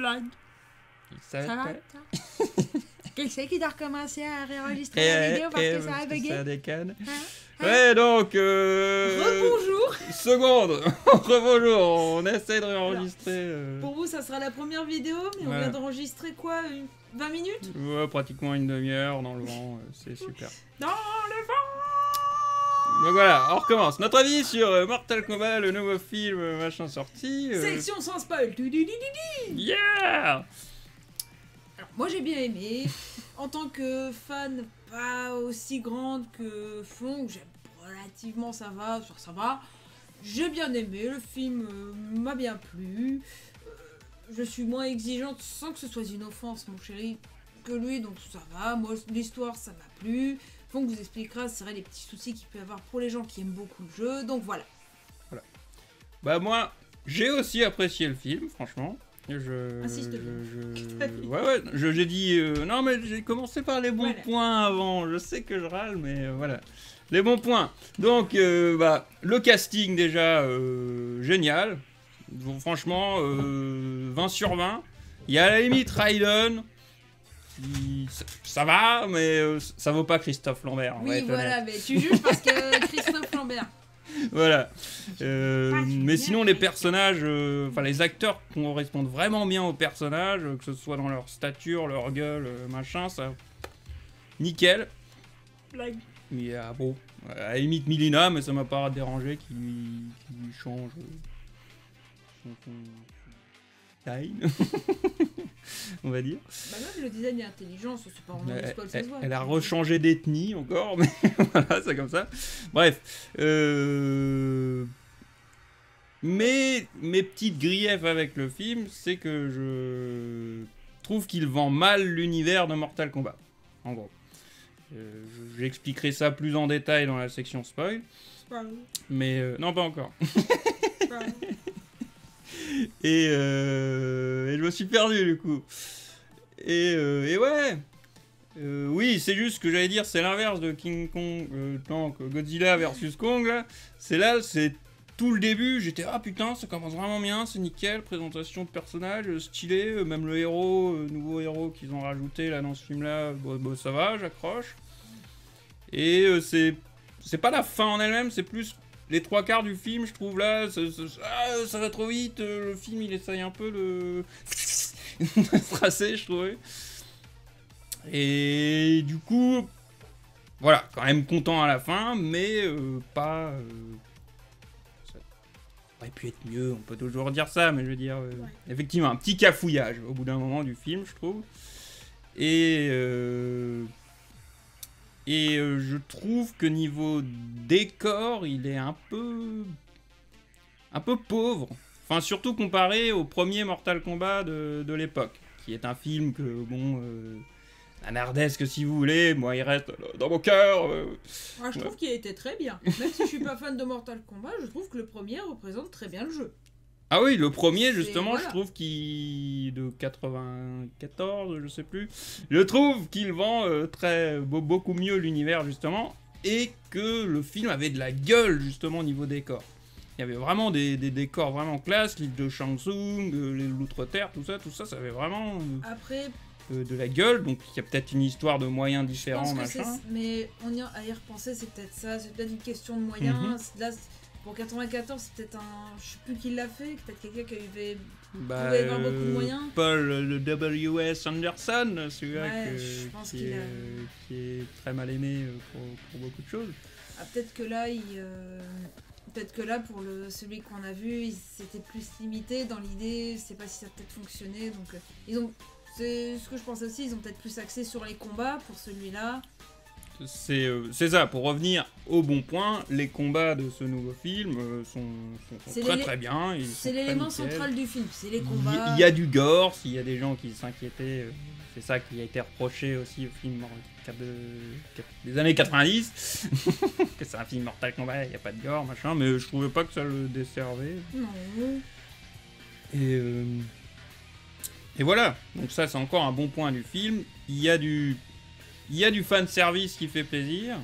blague. Ça va, va. Qui c'est qui doit recommencer à réenregistrer la vidéo parce que ça a bugué? Ça déconne. Hein? Ouais, donc... Rebonjour. Seconde. Rebonjour. On essaie de réenregistrer... Pour vous, ça sera la première vidéo, mais on vient d'enregistrer quoi, 20 minutes? Ouais, pratiquement une demi-heure dans le vent. C'est super. Dans le vent. Donc voilà, on recommence. Notre avis sur Mortal Kombat, le nouveau film machin sorti. Section sans spoil. Yeah. Alors, moi j'ai bien aimé. En tant que fan pas aussi grande que Fong, j'aime relativement, ça va. J'ai bien aimé, le film m'a bien plu. Je suis moins exigeante sans que ce soit une offense, mon chéri, que lui, donc ça va. Moi, l'histoire, ça m'a plu. Fong vous expliquera, c'est vrai, les petits soucis qu'il peut y avoir pour les gens qui aiment beaucoup le jeu, donc voilà. Bah moi, j'ai aussi apprécié le film, franchement. Insiste Ouais, j'ai dit... non, mais j'ai commencé par les bons points avant. Je sais que je râle, mais voilà. Les bons points. Donc, le casting, déjà, génial. Donc, franchement, 20 sur 20. Il y a à la limite Raiden. Ça va, mais ça vaut pas Christophe Lambert. Oui, voilà, mais tu juges parce que Christophe Lambert. Voilà. Mais sinon, les personnages, les acteurs correspondent vraiment bien aux personnages, que ce soit dans leur stature, leur gueule, machin, ça. Nickel. Blague. Mais bon, à la limite Milena, mais ça m'a pas dérangé qu'il lui change son taille, on va dire. Bah même le design est intelligent, c'est pas vraiment du spoil, ça se voit. Elle a rechangé d'ethnie encore, mais voilà, c'est comme ça. Bref. Mais mes petites griefs avec le film, c'est que je trouve qu'il vend mal l'univers de Mortal Kombat, en gros. J'expliquerai ça plus en détail dans la section spoil. Mais non, pas encore. Et je me suis perdu du coup. Et ouais. Oui, c'est juste ce que j'allais dire, c'est l'inverse de King Kong, Godzilla versus Kong là. C'est tout le début. J'étais putain, ça commence vraiment bien, c'est nickel, présentation de personnages stylé, même le héros, nouveau héros qu'ils ont rajouté là dans ce film là, bon, ça va, j'accroche. Et c'est pas la fin en elle-même, c'est plus les trois quarts du film, je trouve là, ça va trop vite, le film il essaye un peu de tracer, je trouvais. Et du coup, voilà, quand même content à la fin, mais pas... ça aurait pu être mieux, on peut toujours dire ça, mais je veux dire, effectivement, un petit cafouillage au bout d'un moment du film, je trouve. Et je trouve que niveau décor, il est un peu pauvre. Enfin, surtout comparé au premier Mortal Kombat de l'époque, qui est un film que, bon, nardesque si vous voulez, moi il reste dans mon cœur. Moi, je trouve qu'il était très bien. Même si je suis pas fan de Mortal Kombat, je trouve que le premier représente très bien le jeu. Ah oui, le premier, justement, voilà. Je trouve qu'il... de 94, je sais plus. Je trouve qu'il vend beaucoup mieux l'univers, justement, et que le film avait de la gueule, justement, au niveau décor. Il y avait vraiment des décors vraiment classe, l'île de Shang Tsung, l'Outre-Terre, tout ça, ça avait vraiment Après, de la gueule. Donc il y a peut-être une histoire de moyens différents, machin. Mais à y repenser, c'est peut-être ça, c'est peut-être une question de moyens. Là, pour 94, c'est peut-être je sais plus qui l'a fait, peut-être quelqu'un qui avait pouvait avoir beaucoup de moyens. Paul le W.S. Anderson, celui-là qui est très mal aimé pour beaucoup de choses. Peut-être que là, pour celui qu'on a vu, c'était plus limité dans l'idée, je sais pas si ça a peut-être fonctionné, donc c'est ce que je pense aussi, ils ont peut-être plus axé sur les combats pour celui-là. C'est ça, pour revenir au bon point, les combats de ce nouveau film sont très bien. C'est l'élément central du film, c'est les combats. Il y a du gore, s'il y a des gens qui s'inquiétaient, c'est ça qui a été reproché aussi au film des années 90, que c'est un film Mortal Kombat, il n'y a pas de gore, machin, mais je trouvais pas que ça le desservait. Non. Et voilà, donc ça c'est encore un bon point du film. Il y a du fan service qui fait plaisir.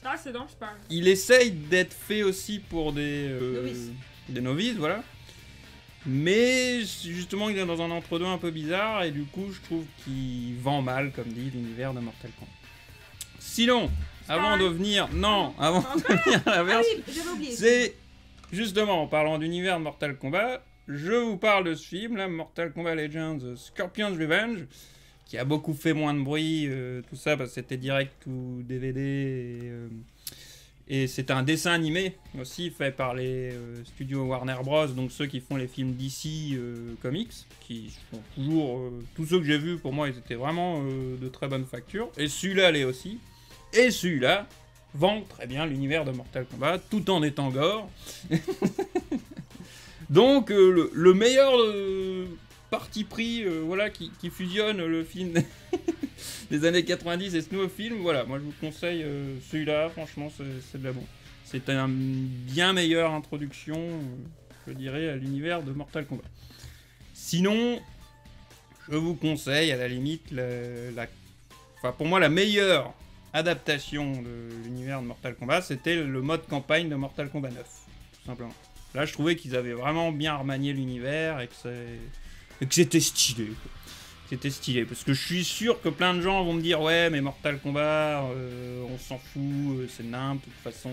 Ça c'est dont je parle. Il essaye d'être fait aussi pour des novices, voilà. Mais justement, il est dans un entre-deux un peu bizarre, et du coup, je trouve qu'il vend mal, comme dit, l'univers de Mortal Kombat. Sinon, avant de venir à l'inverse, oui, j'avais oublié. c'est justement en parlant d'univers de Mortal Kombat, je vous parle de ce film, là, Mortal Kombat Legends Scorpion's Revenge, qui a beaucoup fait moins de bruit, tout ça, parce que c'était direct ou DVD, et c'est un dessin animé aussi fait par les studios Warner Bros, donc ceux qui font les films DC Comics, qui sont toujours... tous ceux que j'ai vus, pour moi, ils étaient vraiment de très bonne facture. Et celui-là l'est aussi. Et celui-là vend très bien l'univers de Mortal Kombat, tout en étant gore. Donc le meilleur parti pris voilà, qui fusionne le film des années 90 et ce nouveau film, voilà, moi je vous conseille celui-là, franchement c'est de la bombe. C'est une bien meilleure introduction, je dirais, à l'univers de Mortal Kombat. Sinon, je vous conseille à la limite, enfin pour moi la meilleure adaptation de l'univers de Mortal Kombat, c'était le mode campagne de Mortal Kombat 9, tout simplement. Là je trouvais qu'ils avaient vraiment bien remanié l'univers et que c'était stylé, quoi. C'était stylé, parce que je suis sûr que plein de gens vont me dire ouais mais Mortal Kombat on s'en fout, c'est nimp de toute façon,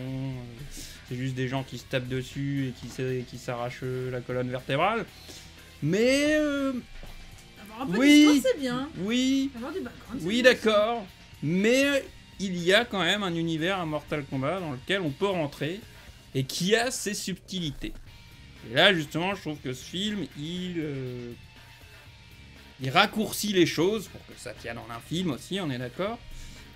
c'est juste des gens qui se tapent dessus et qui s'arrachent la colonne vertébrale. Mais avoir un peu oui, d'histoire c'est bien. Oui, avoir du background, c'est oui bien d'accord, mais il y a quand même un univers à Mortal Kombat dans lequel on peut rentrer et qui a ses subtilités. Et là justement je trouve que ce film il raccourcit les choses pour que ça tienne en un film aussi, on est d'accord.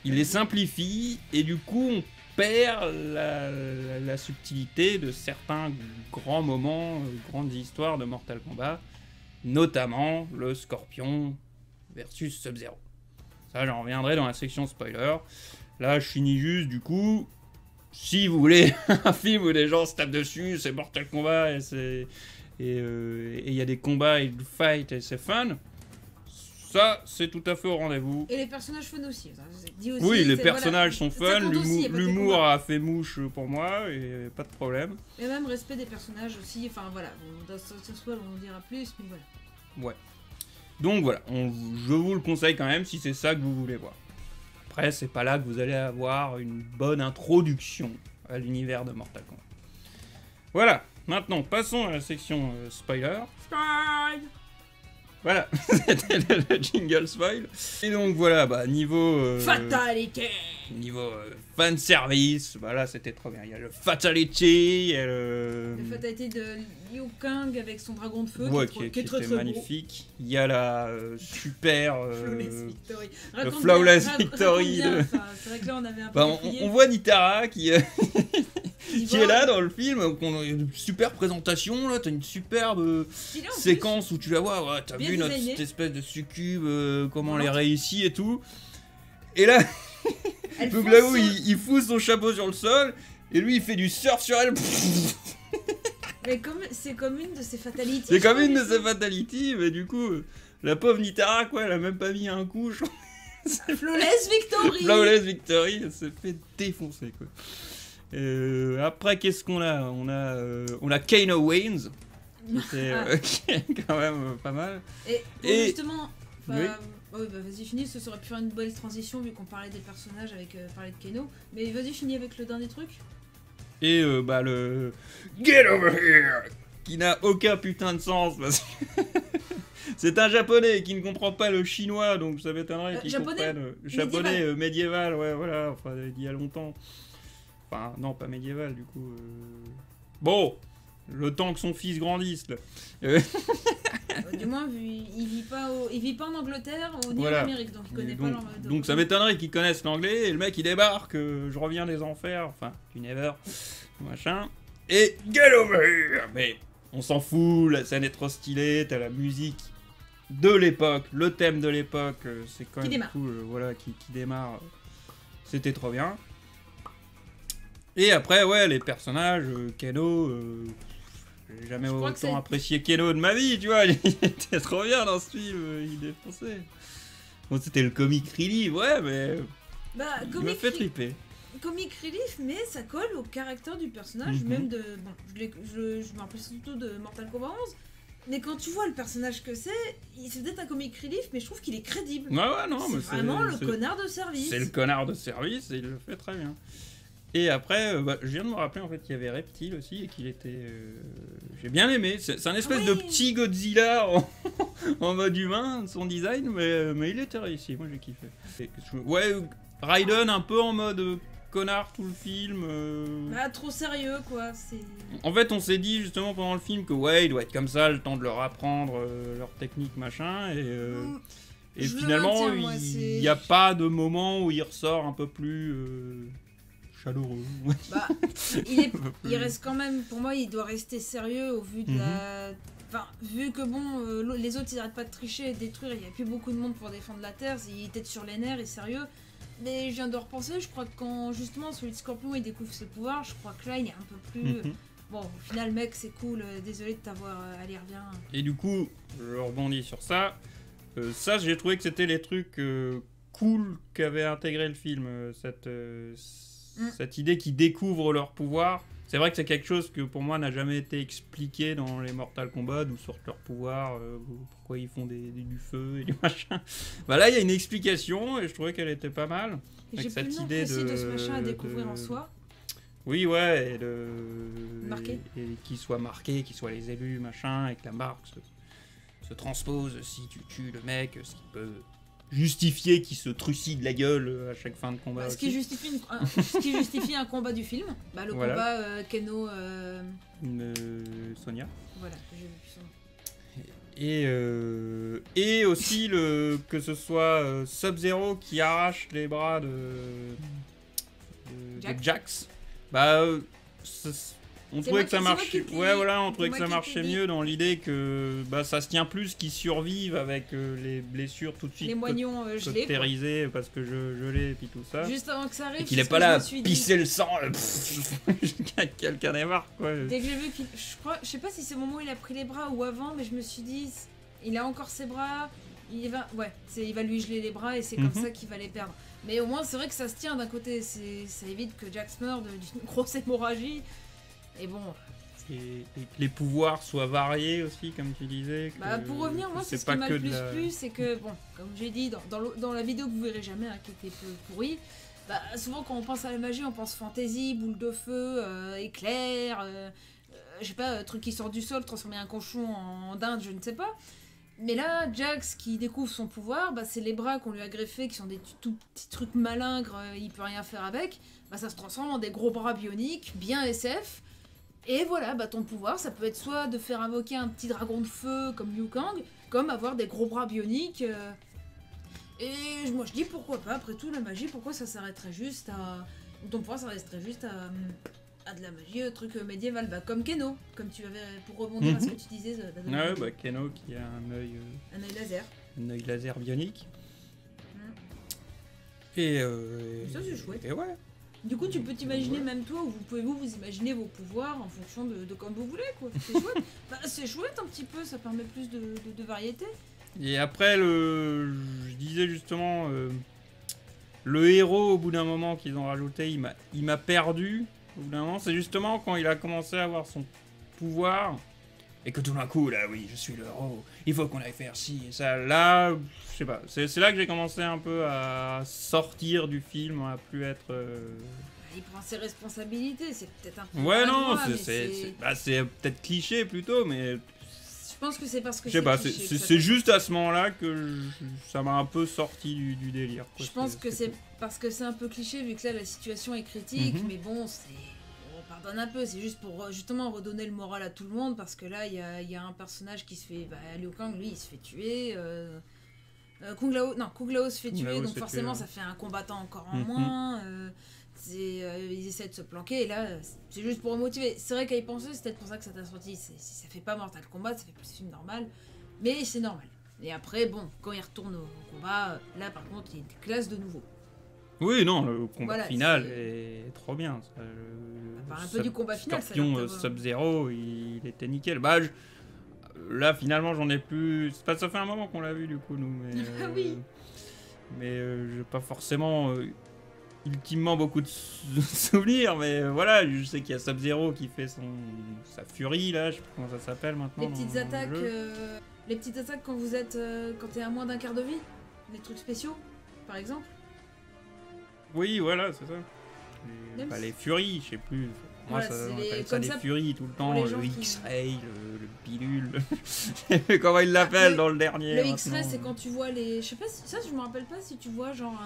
Il les simplifie et du coup on perd la subtilité de certains grands moments, grandes histoires de Mortal Kombat, notamment le Scorpion versus Sub-Zero. Ça j'en reviendrai dans la section spoiler. Là je finis juste du coup, si vous voulez un film où les gens se tapent dessus, c'est Mortal Kombat et il y a des combats et du fight et c'est fun. Ça, c'est tout à fait au rendez-vous. Et les personnages fun aussi. Dit aussi oui, les personnages sont fun, l'humour a a fait mouche pour moi, et pas de problème. Et même respect des personnages aussi, enfin voilà, dans ce soir on en dira plus, mais voilà. Ouais. Donc voilà, je vous le conseille quand même si c'est ça que vous voulez voir. Après, c'est pas là que vous allez avoir une bonne introduction à l'univers de Mortal Kombat. Voilà, maintenant passons à la section spoiler. Spoil. Voilà, c'était le jingle spoil. Et donc voilà, bah niveau... Fatalité. Niveau fanservice, bah là c'était trop bien. Il y a le Fatality, il y a le... La fatalité de Liu Kang avec son dragon de feu, ouais, qui est qui très était très magnifique. Beau. Il y a la super... Flawless Victory. Le Flawless Victory. C'est vrai que là on avait un peu... Bah, on voit Nitara qui... qui est là dans le film, une super présentation, là, t'as une superbe séquence où tu la vois, ouais, t'as vu notre espèce de succube, comment elle est réussie et tout. Et là, donc là où il fout son chapeau sur le sol, et lui il fait du surf sur elle. Mais c'est comme une de ses fatalities. C'est comme une de ses fatalities, mais du coup, la pauvre Nitara, quoi, elle a même pas mis un coup. Flawless Victory. Flawless Victory, elle s'est fait défoncer, quoi. Après, qu'est-ce qu'on a ? On a Kano Waynes, qui est quand même pas mal. Et justement, oui. Vas-y, finis, ça aurait pu faire une bonne transition vu qu'on parlait des personnages avec parler de Kano. Mais vas-y, finis avec le dernier truc. Et bah le Get over here, qui n'a aucun putain de sens parce que c'est un japonais qui ne comprend pas le chinois, donc ça m'étonnerait qu'il comprenne le japonais médiéval, ouais, voilà, enfin il y a longtemps. Enfin, non, pas médiéval, du coup. Bon, le temps que son fils grandisse, là. Du moins, il vit pas en Angleterre ou ni en Amérique, donc il connaît pas l'anglais. Donc ça m'étonnerait qu'il connaisse l'anglais, et le mec il débarque, je reviens des enfers, enfin, du never, machin, et get over here. Mais on s'en fout, la scène est trop stylée, t'as la musique de l'époque, le thème de l'époque, c'est quand même cool, voilà, qui démarre, c'était trop bien. Et après, ouais, les personnages, Kano, j'ai jamais autant apprécié Kano de ma vie, tu vois, il était trop bien dans ce film, il défonçait. Bon, c'était le comic relief, ouais, mais il me fait triper. Comic relief, mais ça colle au caractère du personnage, même de... Bon, je me rappelle surtout de Mortal Kombat 11, Mais quand tu vois le personnage que c'est peut-être un comic relief, mais je trouve qu'il est crédible. Ouais, non, C'est mais vraiment le connard de service. C'est le connard de service et il le fait très bien. Et après, je viens de me rappeler en fait qu'il y avait Reptile aussi et qu'il était. J'ai bien aimé. C'est un espèce de petit Godzilla en mode humain, son design, mais il était réussi. Moi j'ai kiffé. Ouais, Raiden un peu en mode connard tout le film. Bah, trop sérieux quoi. En fait, on s'est dit justement pendant le film que ouais, il doit être comme ça, le temps de leur apprendre leur technique machin et finalement, il n'y a pas de moment où il ressort un peu plus chaleureux. Bah, il reste quand même, pour moi, il doit rester sérieux au vu de la... Enfin, vu que bon, les autres ils arrêtent pas de tricher et de détruire, il n'y a plus beaucoup de monde pour défendre la Terre, il était sur les nerfs et sérieux. Mais je viens de repenser, je crois que quand justement celui de Scorpion il découvre ses pouvoirs, je crois que là il est un peu plus... Bon, au final, mec, c'est cool, désolé de t'avoir... allez, reviens. Et du coup, je rebondis sur ça. Ça, j'ai trouvé que c'était les trucs cool qu'avait intégré le film, cette idée qu'ils découvrent leur pouvoir. C'est vrai que c'est quelque chose que pour moi n'a jamais été expliqué dans les Mortal Kombat, d'où sortent leurs pouvoirs, pourquoi ils font du feu et du machin. Bah là, il y a une explication et je trouvais qu'elle était pas mal. J'ai plus le nom précis de ce machin à découvrir en soi. Oui, ouais, et qu'il soit marqué, qu'ils soient les élus, machin, et que la marque se transpose si tu tues le mec, ce qui peut justifier qu'il se trucide la gueule à chaque fin de combat. Bah, ce qui justifie un combat du film, bah, le combat Keno... Sonia. Voilà, j'ai vu son... Et aussi que ce soit Sub-Zero qui arrache les bras de Jax. Bah, on trouvait que ça marchait. Ouais, voilà, on trouvait que ça marchait mieux dans l'idée que bah ça se tient plus qu'ils survivent avec les blessures tout de suite. Les moignons gelés. Cautérisés parce que je l'ai et puis tout ça. Juste avant que ça arrive. Et qu'il est pas là à pisser le sang. Quelqu'un est marre quoi. Dès que j'ai vu qu'il, je sais pas si c'est au moment où il a pris les bras ou avant, mais je me suis dit, il a encore ses bras. Il va lui geler les bras et c'est comme ça qu'il va les perdre. Mais au moins c'est vrai que ça se tient d'un côté, ça évite que Jax meure d'une grosse hémorragie. Et bon. Et que les pouvoirs soient variés aussi, comme tu disais. Bah pour revenir, moi c'est ce qui m'a le plus plu, c'est que bon, comme j'ai dit dans la vidéo que vous verrez jamais, qui était peu pourrie, bah souvent quand on pense à la magie, on pense fantasy, boule de feu, éclair, je sais pas, truc qui sort du sol, transformer un cochon en dinde, je ne sais pas. Mais là, Jax qui découvre son pouvoir, bah, c'est les bras qu'on lui a greffés, qui sont des tout petits trucs malingres, il peut rien faire avec. Bah, ça se transforme en des gros bras bioniques, bien SF. Et voilà, bah, ton pouvoir, ça peut être soit de faire invoquer un petit dragon de feu comme Liu Kang, comme avoir des gros bras bioniques. Et moi je dis pourquoi pas, après tout, la magie, pourquoi ça s'arrêterait juste à... Ton pouvoir, ça resterait juste à de la magie, truc médiéval, bah, comme Keno, comme tu avais, pour rebondir à ce que tu disais. Ouais, bah Keno qui a un œil laser. Un œil laser bionique. Et ça c'est chouette. Et ouais. Du coup, tu peux t'imaginer même toi, ou vous pouvez vous imaginer vos pouvoirs en fonction de comme vous voulez, quoi. C'est chouette. Bah, c'est chouette un petit peu, ça permet plus de variété. Et après, je disais justement, le héros, au bout d'un moment qu'ils ont rajouté, il m'a perdu. Au bout d'un moment, c'est justement quand il a commencé à avoir son pouvoir, et que tout d'un coup, là, oui, je suis le héros, il faut qu'on aille faire ci et ça. Là, je sais pas, c'est là que j'ai commencé un peu à sortir du film, à plus être... Il prend ses responsabilités, c'est peut-être un peu... Ouais, non, c'est peut-être cliché plutôt, mais... Je pense que c'est parce que je sais pas, c'est juste à ce moment-là que ça m'a un peu sorti du délire. Quoi. Je pense que c'est parce que c'est un peu cliché, vu que là, la situation est critique, mais bon, on pardonne un peu, c'est juste pour justement redonner le moral à tout le monde, parce que là, il y a un personnage qui se fait... Bah, Liu Kang, lui, il se fait tuer... Kung Lao se fait tuer, donc forcément ça fait un combattant encore en moins. Ils essaient de se planquer, et là c'est juste pour motiver. C'est vrai qu'à y penser, c'est peut-être pour ça que ça t'a sorti. Ça fait pas Mortal Kombat, ça fait plus film normal, mais c'est normal. Et après, bon, quand il retourne au combat, là par contre il classe de nouveau. Oui, non, le combat final est trop bien. Ça, on parle un peu du combat final. Scorpion Sub-Zero, il était nickel. Bah, là, finalement, j'en ai plus... Ça fait un moment qu'on l'a vu, du coup, nous. Mais, oui. Mais j'ai pas forcément ultimement beaucoup de souvenirs, mais voilà, je sais qu'il y a Sub-Zero qui fait sa furie là, je sais pas comment ça s'appelle maintenant. Les petites attaques quand vous êtes quand t'es à moins d'un quart de vie, des trucs spéciaux, par exemple. Oui, voilà, c'est ça. Les furies, je sais plus. Moi, Voilà, on appelle ça comme des ça, furies tout le temps, les le gens qui- X-Ray, le pilule. Comment ils l'appellent dans le dernier Le maintenant. X-ray, c'est quand tu vois les. Je sais pas si. Ça, je me rappelle pas si tu vois genre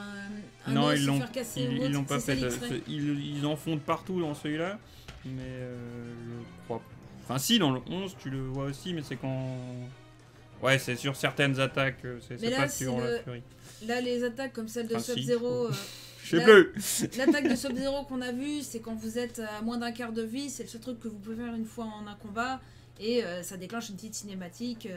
un Non, os ils se l'ont faire casser ou ils autre, l'ont pas c'est fait. l'X-ray. Ils en font de partout dans celui-là. Mais je crois. Enfin, si, dans le 11, tu le vois aussi, mais c'est quand. Ouais, c'est sur certaines attaques, c'est Mais là, pas c'est sur la furie. Là, les attaques comme celle de Ah, si, Sub-Zero. Je sais plus. L'attaque de Sub-Zero qu'on a vue, c'est quand vous êtes à moins d'un quart de vie, c'est le seul truc que vous pouvez faire une fois en un combat, et ça déclenche une petite cinématique.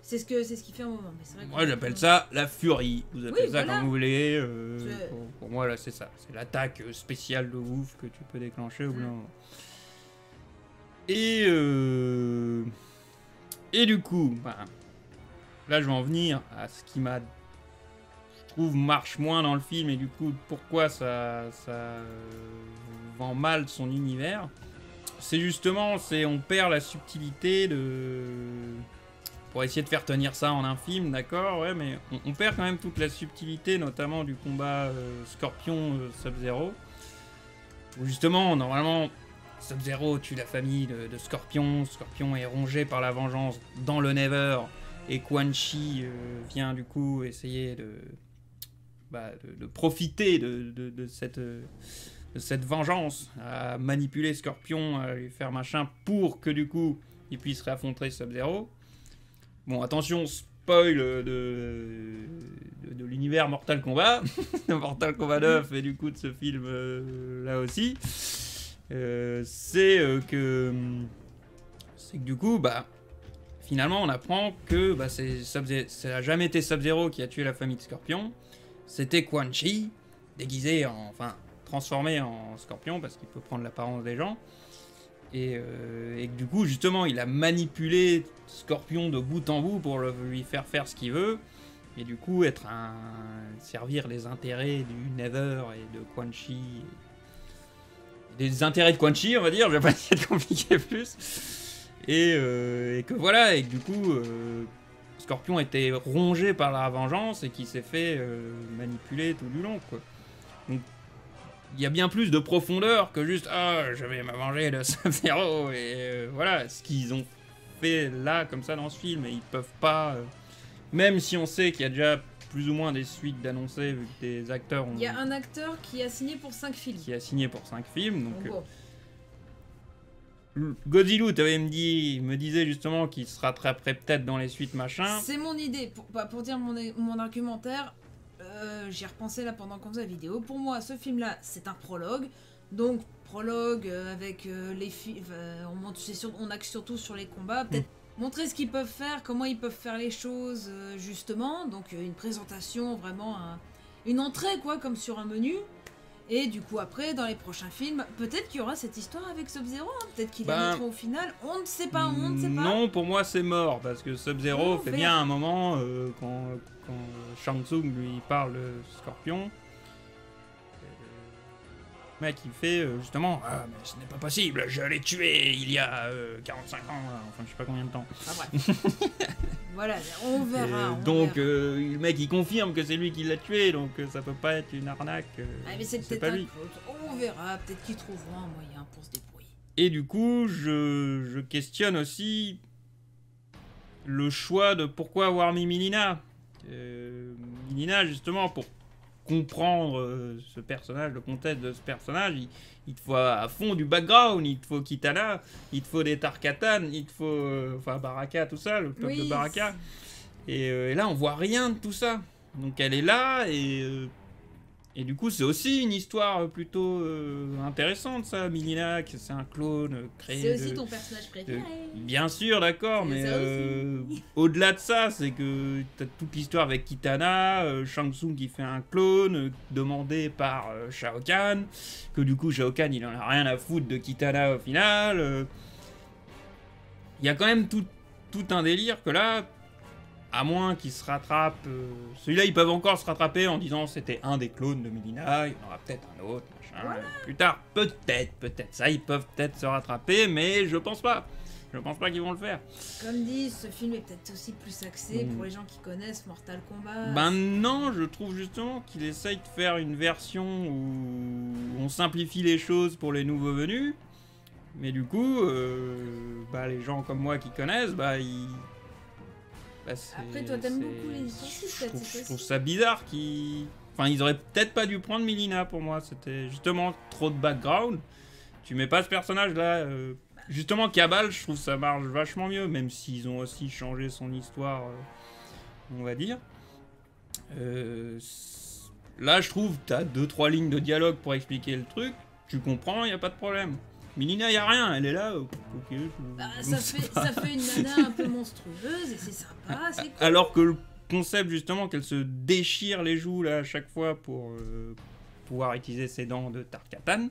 C'est ce qu'il fait un moment. Mais c'est vrai Moi, j'appelle ça la furie. Vous appelez ça voilà. comme vous voulez. C'est- Pour moi, là, c'est ça. C'est l'attaque spéciale de ouf que tu peux déclencher au bout d'un moment. Et du coup, bah, là, je vais en venir à ce qui m'a, je trouve, marche moins dans le film, et du coup, pourquoi ça vend mal son univers. C'est justement, on perd la subtilité pour essayer de faire tenir ça en un film, d'accord, ouais, mais on perd quand même toute la subtilité, notamment du combat Scorpion-Sub-Zero. Où justement, normalement, Sub-Zero tue la famille de Scorpion. Scorpion est rongé par la vengeance dans le Never. Et Quan Chi vient du coup essayer de profiter de cette vengeance, à manipuler Scorpion, à lui faire machin, pour que du coup, il puisse réaffronter Sub-Zero. Bon, attention, spoil de l'univers Mortal Kombat, Mortal Kombat 9 et du coup de ce film là aussi. C'est que du coup, bah, finalement, on apprend que bah, ça n'a jamais été Sub-Zero qui a tué la famille de Scorpion, c'était Quan Chi, déguisé enfin, transformé en Scorpion, parce qu'il peut prendre l'apparence des gens. Et que du coup, justement, il a manipulé Scorpion de bout en bout pour lui faire faire ce qu'il veut. Et du coup, servir les intérêts du Nether et de Quan Chi. Des intérêts de Quan Chi, on va dire, je vais pas essayer de compliquer plus. Et que voilà, et que du coup, Scorpion était rongé par la vengeance et qui s'est fait manipuler tout du long, quoi. Donc, il y a bien plus de profondeur que juste je vais me venger de Sub-Zero, et voilà ce qu'ils ont fait là comme ça dans ce film, et ils peuvent pas même si on sait qu'il y a déjà plus ou moins des suites d'annoncés vu que des acteurs ont Il y a un acteur qui a signé pour 5 films. qui a signé pour 5 films, donc En gros. Godzilla me disait justement qu'il se rattraperait peut-être dans les suites machin. C'est mon idée. Pour dire mon argumentaire, j'y ai repensé là pendant qu'on faisait la vidéo. Pour moi, ce film-là, c'est un prologue. Donc, prologue avec les films. On axe surtout sur les combats. Peut-être montrer ce qu'ils peuvent faire, comment ils peuvent faire les choses, justement. Donc, une présentation, vraiment une entrée, quoi, comme sur un menu. Et du coup, après, dans les prochains films, peut-être qu'il y aura cette histoire avec Sub-Zero. Hein. Peut-être qu'il la mettra au final. On ne sait pas, on ne sait pas. Non, pour moi, c'est mort. Parce que Sub-Zero fait bien un moment quand Shang Tsung lui parle de Scorpion. Le mec, il fait justement mais ce n'est pas possible, je l'ai tué il y a 45 ans, enfin, je sais pas combien de temps. Ah, bref. Voilà, on verra. Le mec, il confirme que c'est lui qui l'a tué, donc ça peut pas être une arnaque. Mais c'est peut-être pas un lui. clone. On verra, peut-être qu'ils trouveront un moyen pour se débrouiller. Et du coup, je questionne aussi le choix de pourquoi avoir mis Milina. Milina, justement, pour comprendre ce personnage, le contexte de ce personnage, il te faut à fond du background, il te faut Kitana, il te faut des Tarkatan, il te faut Baraka, tout ça, le peuple de Baraka. Et là, on voit rien de tout ça. Donc elle est là, et du coup, c'est aussi une histoire plutôt intéressante, ça. Milina, c'est un clone créé. C'est aussi ton personnage préféré. Bien sûr, d'accord, mais au-delà de ça, c'est que t'as toute l'histoire avec Kitana, Shang Tsung qui fait un clone demandé par Shao Kahn, que du coup, Shao Kahn, il en a rien à foutre de Kitana au final. Il y a quand même tout un délire que là, À moins qu'ils se rattrapent. Celui-là, ils peuvent encore se rattraper en disant c'était un des clones de Melina, il y en aura peut-être un autre, machin. Voilà. Plus tard, peut-être. Ça, ils peuvent peut-être se rattraper, mais je pense pas. Je pense pas qu'ils vont le faire. Comme dit, ce film est peut-être aussi plus axé pour les gens qui connaissent Mortal Kombat. Ben non, je trouve justement qu'il essaye de faire une version où on simplifie les choses pour les nouveaux venus. Mais du coup, les gens comme moi qui connaissent, ils... Après, toi, t'aimes beaucoup les histoires, je trouve ça bizarre qu'ils... Enfin, ils auraient peut-être pas dû prendre Melina pour moi. C'était justement trop de background. Tu mets pas ce personnage-là... Justement, Kabal, je trouve ça marche vachement mieux, même s'ils ont aussi changé son histoire, on va dire. Là, je trouve, t'as 2-3 lignes de dialogue pour expliquer le truc, tu comprends, y a pas de problème. Melina, y a rien, elle est là, ok. Ça fait une nana un peu monstrueuse et c'est sympa, c'est cool. Alors que le concept, justement, qu'elle se déchire les joues là à chaque fois pour pouvoir utiliser ses dents de Tarkatan.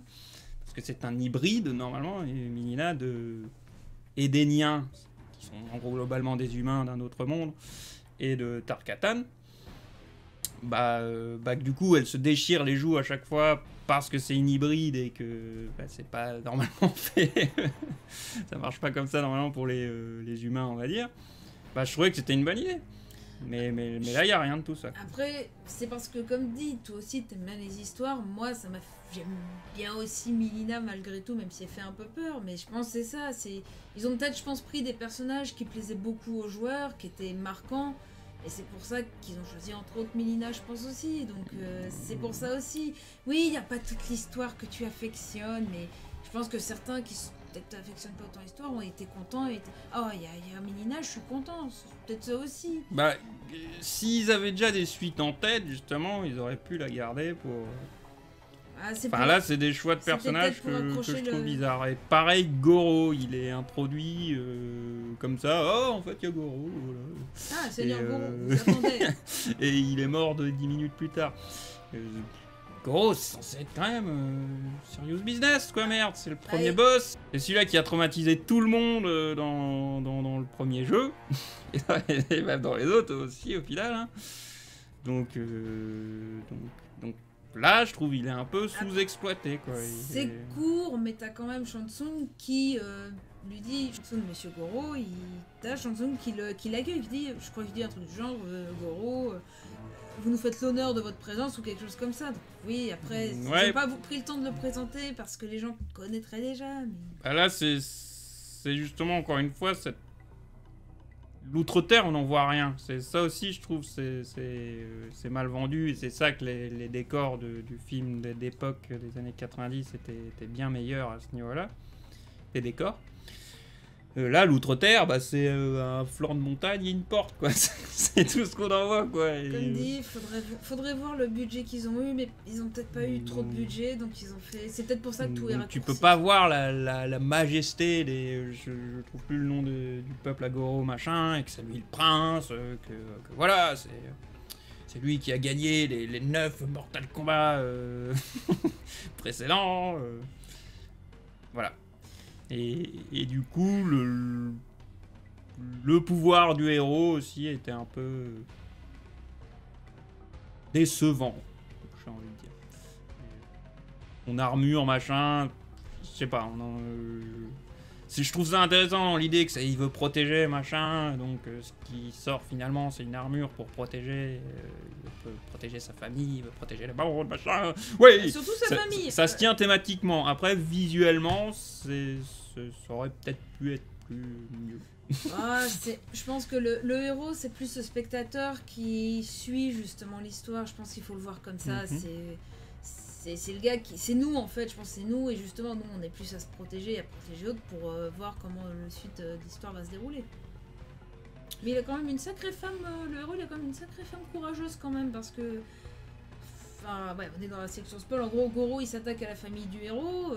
Parce que c'est un hybride, normalement, et Melina de Édéniens, qui sont en gros globalement des humains d'un autre monde, et de Tarkatan. Du coup, elle se déchire les joues à chaque fois parce que c'est une hybride et que c'est pas normalement fait. Ça marche pas comme ça, normalement, pour les humains, on va dire. Je trouvais que c'était une bonne idée. Mais là, il n'y a rien de tout ça. Après, c'est parce que, comme dit, toi aussi, t'aimes bien les histoires. Moi, j'aime bien aussi Melina, malgré tout, même si elle fait un peu peur. Mais je pense que c'est ça. Ils ont peut-être, je pense, pris des personnages qui plaisaient beaucoup aux joueurs, qui étaient marquants. Et c'est pour ça qu'ils ont choisi, entre autres, Melina, je pense aussi. Donc, c'est pour ça aussi. Oui, il n'y a pas toute l'histoire que tu affectionnes, mais je pense que certains qui peut-être t'affectionnent pas autant l'histoire ont été contents et oh, il y a Melina, je suis content, c'est peut-être ça aussi. S'ils avaient déjà des suites en tête, justement, ils auraient pu la garder pour... Là, c'est des choix de personnages que je trouve bizarres. Et pareil, Goro, il est introduit comme ça. Oh, en fait, il y a Goro. Voilà. Ah, Seigneur Goro, vous attendez. Et il est mort de 10 minutes plus tard. Gros, c'est censé être quand même serious business, quoi, merde. C'est le premier boss. C'est celui-là qui a traumatisé tout le monde dans le premier jeu. Et même dans les autres aussi, au final. Hein. Donc là, je trouve il est un peu sous-exploité, quoi. C'est court, mais t'as quand même Shang-Tsung qui lui dit... Shang-Tsung, Monsieur Goro, t'as Shang-Tsung qui l'accueille. Je crois qu'il dit un truc du genre, Goro... vous nous faites l'honneur de votre présence ou quelque chose comme ça. Donc, oui, après, ils n'ont pas pris le temps de le présenter parce que les gens connaîtraient déjà. Mais... Là, c'est justement, encore une fois, l'outre-terre, on n'en voit rien. C'est ça aussi, je trouve, c'est mal vendu. Et c'est ça que les décors du film d'époque des années 90 étaient bien meilleurs à ce niveau-là. Les décors. Là, l'outre-terre, c'est un flanc de montagne et une porte, quoi. C'est tout ce qu'on en voit, quoi. Comme dit, faudrait voir le budget qu'ils ont eu, mais ils ont peut-être pas eu trop de budget, donc ils ont fait... C'est peut-être pour ça que tout est raccourci. Tu peux pas voir la majesté des... Je trouve plus le nom du peuple à Goro, machin, et que c'est lui le prince, que voilà, c'est lui qui a gagné les 9 Mortal Kombat précédents. Voilà. Et du coup, le pouvoir du héros aussi était un peu décevant, j'ai envie de dire. Son armure, machin, je sais pas. Je trouve ça intéressant dans l'idée que il veut protéger, machin. Donc ce qui sort finalement, c'est une armure pour protéger. Il veut protéger sa famille, il veut protéger les barons, machin. Oui. Surtout sa famille. Ça se tient thématiquement. Après, visuellement, ça aurait peut-être pu être plus mieux. Je pense que le héros, c'est plus ce spectateur qui suit justement l'histoire. Je pense qu'il faut le voir comme ça. C'est le gars qui... C'est nous, en fait. Je pense que c'est nous. Et justement, nous, on est plus à se protéger et à protéger d'autres pour voir comment la suite de l'histoire va se dérouler. Mais il a quand même une sacrée femme... le héros, il a quand même une sacrée femme courageuse, quand même, parce que... Enfin, ouais, on est dans la section spoil. En gros, Goro, il s'attaque à la famille du héros.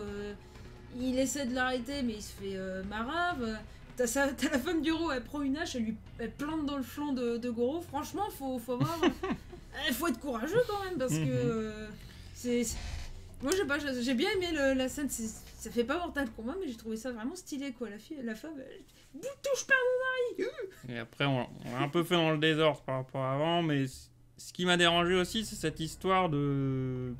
Il essaie de l'arrêter, mais il se fait marave. T'as la femme du héros, elle prend une hache, elle plante dans le flanc de Goro. Franchement, faut avoir... faut être courageux, quand même, parce que... Moi, je sais pas, j'ai bien aimé la scène. ça fait pas Mortal Kombat, mais j'ai trouvé ça vraiment stylé, quoi. La femme, elle touche pas mon mari. Et après, on a un peu fait dans le désordre par rapport à avant, mais ce qui m'a dérangé aussi, c'est cette histoire de...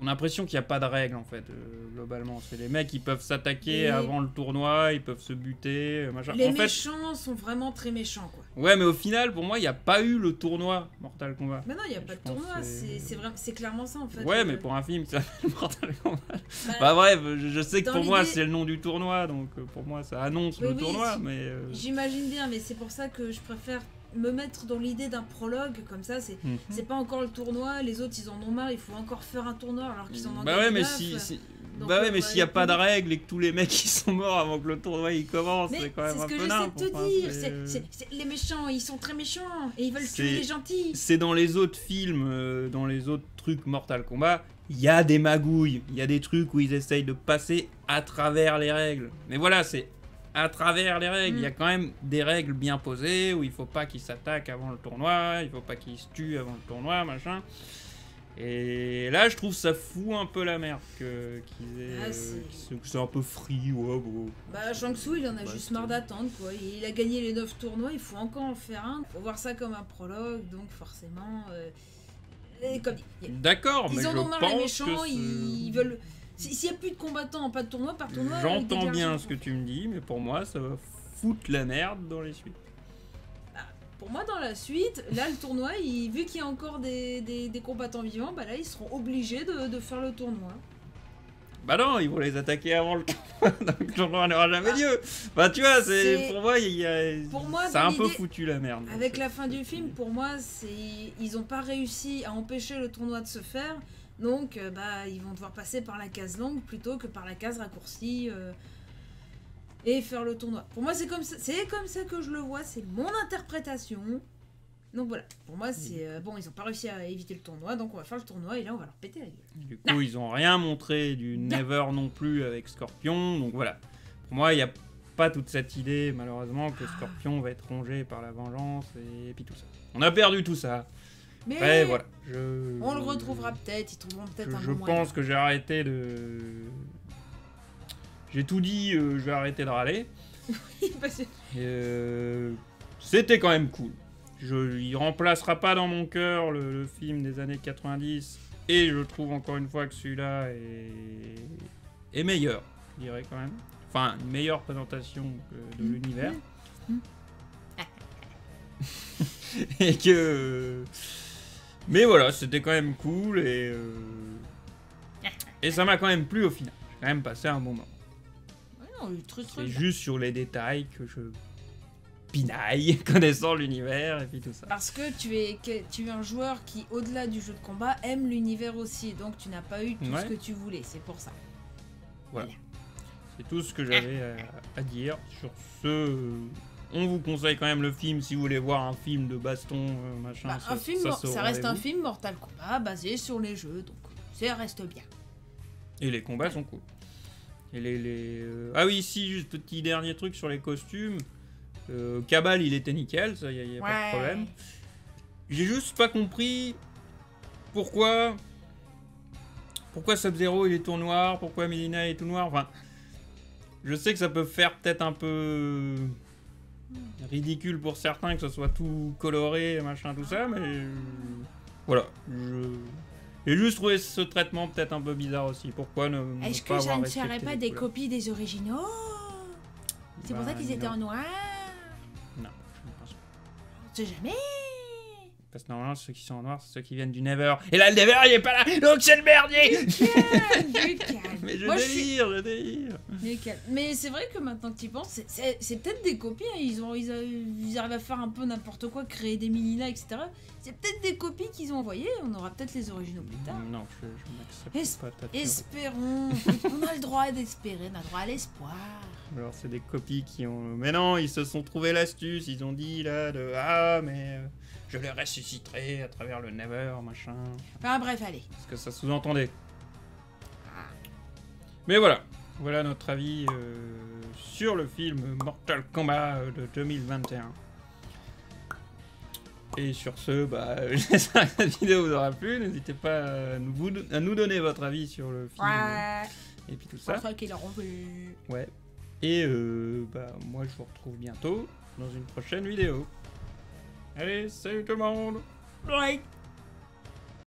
On a l'impression qu'il n'y a pas de règles, en fait, globalement. C'est les mecs qui peuvent s'attaquer avant le tournoi, ils peuvent se buter, machin. Les en méchants sont vraiment très méchants, quoi. Ouais, mais au final, pour moi, il n'y a pas eu le tournoi Mortal Kombat. Mais non, il n'y a pas de tournoi, c'est clairement ça, en fait. Ouais, mais pour un film qui s'appelle Mortal Kombat... Bah bref, je sais que pour moi, c'est le nom du tournoi, donc pour moi, ça annonce le tournoi, mais... J'imagine bien, mais c'est pour ça que je préfère me mettre dans l'idée d'un prologue, comme ça, c'est pas encore le tournoi, les autres, ils en ont marre, il faut encore faire un tournoi, alors qu'ils en ont Bah ouais, mais s'il n'y a pas de règles et que tous les mecs qui sont morts avant que le tournoi il commence, c'est quand même un peu nain. C'est ce que j'essaie de te dire. Les méchants, ils sont très méchants et ils veulent tuer les gentils. C'est dans les autres films, dans les autres trucs Mortal Kombat, il y a des magouilles, il y a des trucs où ils essayent de passer à travers les règles. Mais voilà, c'est à travers les règles. Il y a quand même des règles bien posées où il faut pas qu'ils s'attaquent avant le tournoi, il faut pas qu'ils se tuent avant le tournoi, machin. Et là, je trouve ça fout un peu la merde que c'est un peu free, ouais, bon. Bah, Shang Tsung, il en a juste marre d'attendre, quoi. Il a gagné les 9 tournois, il faut encore en faire un. Faut voir ça comme un prologue, donc forcément... D'accord, mais ils en ont marre, les méchants, ils veulent... S'il n'y a plus de combattants, pas de tournoi, par tournoi... J'entends bien ce que tu me dis, mais pour moi, ça va foutre la merde dans les suites. Pour moi, dans la suite, là, le tournoi, vu qu'il y a encore des combattants vivants, bah là, ils seront obligés de faire le tournoi. Bah non, ils vont les attaquer avant le tournoi, donc le tournoi n'aura jamais lieu. Bah tu vois, pour moi, ça a un peu foutu la merde. Avec la fin du film, pour moi, ils n'ont pas réussi à empêcher le tournoi de se faire, donc bah ils vont devoir passer par la case longue plutôt que par la case raccourcie. Et faire le tournoi. Pour moi, c'est comme ça que je le vois, c'est mon interprétation. Donc voilà, pour moi, c'est... bon, ils ont pas réussi à éviter le tournoi, donc on va faire le tournoi et là, on va leur péter la gueule. Du coup, ils ont rien montré du Never non plus avec Scorpion, donc voilà. Pour moi, il n'y a pas toute cette idée, malheureusement, que Scorpion va être rongé par la vengeance et puis tout ça. On a perdu tout ça. Mais après, voilà. On le retrouvera peut-être, ils trouveront peut-être un bon moyen. Je pense que j'ai arrêté de... J'ai tout dit, je vais arrêter de râler. Oui, parce que... C'était quand même cool. Il remplacera pas dans mon cœur le film des années 90. Et je trouve encore une fois que celui-là est meilleur, je dirais quand même. Enfin, une meilleure présentation de l'univers. Et que... Mais voilà, c'était quand même cool et ça m'a quand même plu au final. J'ai quand même passé un bon moment. C'est juste sur les détails que je pinaille, connaissant l'univers et puis tout ça. Parce que tu es un joueur qui, au-delà du jeu de combat, aime l'univers aussi. Donc tu n'as pas eu tout ce que tu voulais, c'est pour ça. Voilà. C'est tout ce que j'avais à dire. Sur ce, on vous conseille quand même le film si vous voulez voir un film de baston, machin. Bah, ça reste un film Mortal Kombat basé sur les jeux, donc ça reste bien. Et les combats sont cool. Et Ah oui, si, juste petit dernier truc sur les costumes. Kabal, il était nickel, ça, y a pas de problème. J'ai juste pas compris pourquoi Sub-Zero il est tout noir, pourquoi Mileena est tout noir. Enfin, je sais que ça peut faire peut-être un peu ridicule pour certains que ce soit tout coloré, machin, tout ça, mais voilà. J'ai juste trouvé ce traitement peut-être un peu bizarre aussi. Pourquoi ne Est-ce pas que ça avoir ne serait pas des copies des originaux? C'est pour ça qu'ils étaient en noir? Non, je ne pense pas. On sait jamais. Parce que normalement, ceux qui sont en noir, c'est ceux qui viennent du Never. Et là, le Never, il est pas là, donc c'est le merdier. Du calme. Mais je délire. Mais c'est vrai que maintenant que tu y penses, c'est peut-être des copies. Hein. Ils arrivent à faire un peu n'importe quoi, créer des Mileena, etc. C'est peut-être des copies qu'ils ont envoyées. On aura peut-être les originaux plus tard. Non, je n'accepte pas. Espérons. On a le droit d'espérer, on a le droit à l'espoir. Alors, c'est des copies qui ont... Mais non, ils se sont trouvés l'astuce. Ils ont dit, là, mais... je les ressusciterai à travers le Never, machin. Enfin bref, allez. Parce que ça sous-entendait. Mais voilà. Voilà notre avis sur le film Mortal Kombat de 2021. Et sur ce, bah, j'espère que cette vidéo vous aura plu. N'hésitez pas à nous donner votre avis sur le film. Ouais. Et puis tout ça. C'est vrai qu'il a revu. Ouais. Et bah, moi, je vous retrouve bientôt dans une prochaine vidéo. Allez, salut tout le monde! Ouais.